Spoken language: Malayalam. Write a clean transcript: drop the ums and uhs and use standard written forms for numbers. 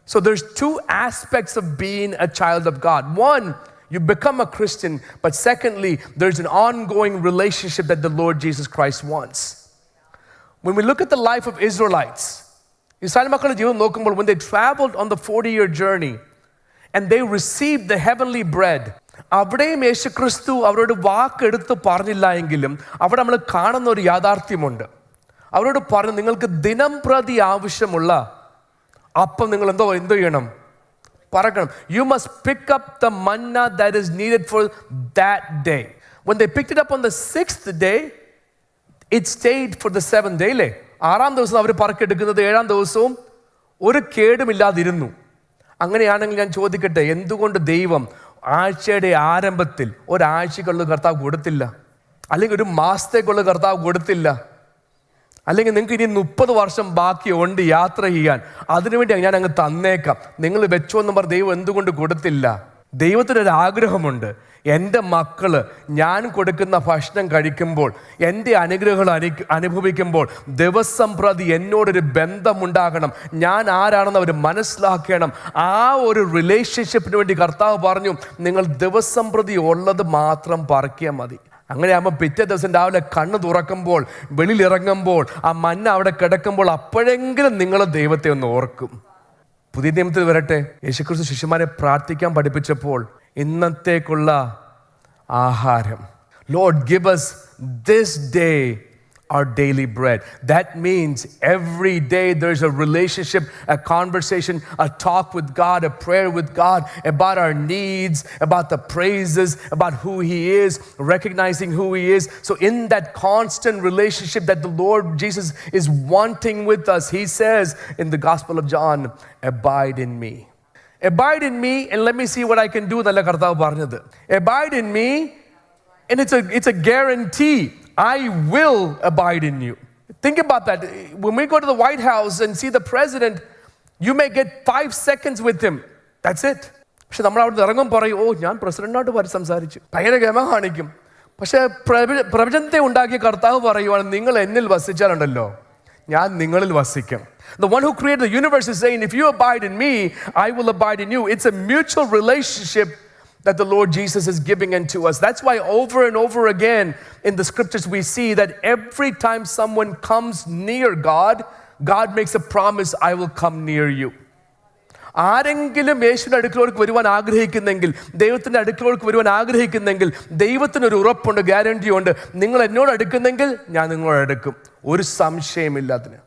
So there's two aspects of being a child of God. One, you become a Christian, but secondly, there's an ongoing relationship that the Lord Jesus Christ wants. When we look at the life of Israelites, Israel മക്കളുടെ ജീവിതം നോക്കുമ്പോൾ, when they traveled on the 40-year journey and they received the heavenly bread, അവിടെയും യേശുക്രിസ്തു അവരോട് വാക്കെടുത്ത് പറഞ്ഞില്ല എങ്കിലും അവിടെ നമ്മൾ കാണുന്ന ഒരു യാഥാർത്ഥ്യമുണ്ട്. അവരോട് പറഞ്ഞു, നിങ്ങൾക്ക് ദിനം പ്രതി ആവശ്യമുള്ള അപ്പം നിങ്ങൾ എന്ത് ചെയ്യണം? പറക്കണം. You must pick up the manna that is needed for that day. When they picked it up on the 6th day, it stayed for the 7th day. അല്ലേ? 6-ാം ദിവസം അവർ പറക്കെടുക്കുന്നത് 7-ാം ദിവസവും ഒരു കേടുമില്ലാതിരുന്നു. അങ്ങനെയാണെങ്കിൽ ഞാൻ ചോദിക്കട്ടെ, എന്തുകൊണ്ട് ദൈവം ആഴ്ചയുടെ ആരംഭത്തിൽ ഒരാഴ്ചക്കുള്ള കർത്താവ് കൊടുത്തില്ല? അല്ലെങ്കിൽ ഒരു മാസത്തേക്കുള്ള കർത്താവ് കൊടുത്തില്ല? അല്ലെങ്കിൽ നിങ്ങൾക്ക് ഇനി 30 വർഷം ബാക്കിയുണ്ട് യാത്ര ചെയ്യാൻ, അതിനുവേണ്ടി ഞാൻ അങ്ങ് തന്നേക്കാം, നിങ്ങൾ വെച്ചോ എന്ന് പറഞ്ഞ് ദൈവം എന്തുകൊണ്ട് കൊടുത്തില്ല? ദൈവത്തിനൊരു ആഗ്രഹമുണ്ട്. എൻ്റെ മക്കള് ഞാൻ കൊടുക്കുന്ന ഭക്ഷണം കഴിക്കുമ്പോൾ, എൻ്റെ അനുഗ്രഹങ്ങൾ അനുഭവിക്കുമ്പോൾ ദിവസം പ്രതി എന്നോടൊരു ബന്ധമുണ്ടാകണം, ഞാൻ ആരാണെന്ന് അവർ മനസ്സിലാക്കണം. ആ ഒരു റിലേഷൻഷിപ്പിന് വേണ്ടി കർത്താവ് പറഞ്ഞു, നിങ്ങൾ ദിവസം പ്രതി ഉള്ളത് മാത്രം പറിക്കിയാൽ മതി. അങ്ങനെയാകുമ്പോൾ പിറ്റേ ദിവസം രാവിലെ കണ്ണ് തുറക്കുമ്പോൾ, വെളിയിലിറങ്ങുമ്പോൾ, ആ മഞ്ഞ അവിടെ കിടക്കുമ്പോൾ അപ്പോഴെങ്കിലും നിങ്ങൾ ദൈവത്തെ ഒന്ന് ഓർക്കും. പുതിയ നിയമത്തിൽ വരട്ടെ, യേശുക്രിസ്തു ശിഷ്യന്മാരെ പ്രാർത്ഥിക്കാൻ പഠിപ്പിച്ചപ്പോൾ ഇന്നത്തേക്കുള്ള ആഹാരം, Lord, give us this day our daily bread. That means every day there's a relationship, a conversation, a talk with God, a prayer with God about our needs, about the praises, about who He is, recognizing who He is. So in that constant relationship that the Lord Jesus is wanting with us, He says in the Gospel of John, abide in me. Abide in me and let me see what I can do. Nalla karthavu parnathu. Abide in me, and it's a guarantee. I will abide in you. Think about that. When we go to the White House and see the president, you may get 5 seconds with him. That's it. പക്ഷെ നമ്മൾ അവിടെ ഇറങ്ങും പറയും, ഓ ഞാൻ പ്രസിഡന്റിനോട് സംസാരിച്ചു, ഭയങ്കര ഗമ കാണിക്കും. പക്ഷെ പ്രപഞ്ചത്തെ ഉണ്ടാക്കിയ കർത്താവ് പറയുവാണ്, നിങ്ങൾ എന്നിൽ വസിച്ചാലുണ്ടല്ലോ ഞാൻ നിങ്ങളിൽ വസിക്കും. The one who created the universe is saying, if you abide in me, I will abide in you. It's a mutual relationship that the Lord Jesus is giving unto us. That's why over and over again in the scriptures we see that every time someone comes near God, God makes a promise, I will come near you. ആരെങ്കിലും യേശുവിൻ്റെ അടുക്കലേക്ക് വരുവാൻ ആഗ്രഹിക്കുന്നെങ്കിൽ, ദൈവത്തിൻ്റെ അടുക്കലേക്ക് വരുവാൻ ആഗ്രഹിക്കുന്നെങ്കിൽ, ദൈവത്തിനൊരു ഉറപ്പുണ്ട്, ഗ്യാരണ്ടിയുണ്ട്. നിങ്ങൾ എന്നോട് അടുക്കുന്നെങ്കിൽ ഞാൻ നിങ്ങളോട് അടുക്കും, ഒരു സംശയമില്ല അതിന്.